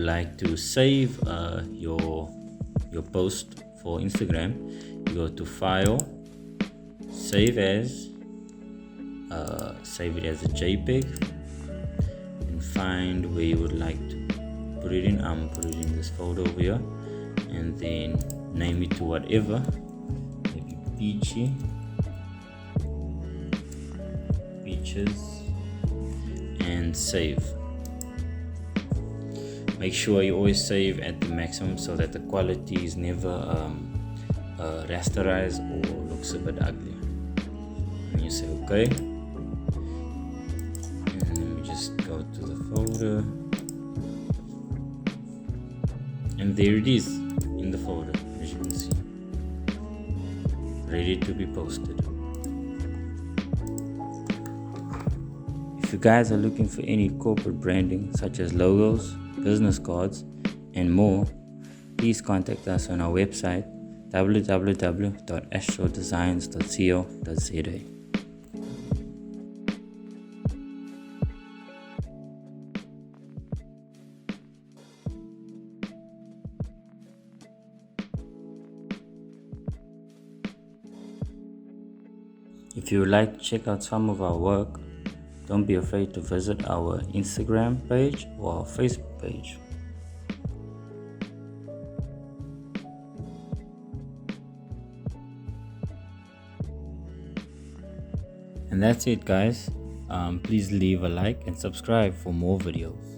like to save your post for Instagram, you go to File, Save As, save it as a JPEG, and find where you would like to put it in. I'm gonna put it in this folder over here, and then name it to whatever, maybe beaches, and save. Make sure you always save at the maximum so that the quality is never rasterized or looks a bit ugly. And you say okay, and then we just go to the folder, and there it is in the folder, as you can see, ready to be posted. If you guys are looking for any corporate branding such as logos, business cards, and more, please contact us on our website www.astrodesigns.co.za. If you would like to check out some of our work, don't be afraid to visit our Instagram page or our Facebook page. And that's it, guys. Please leave a like and subscribe for more videos.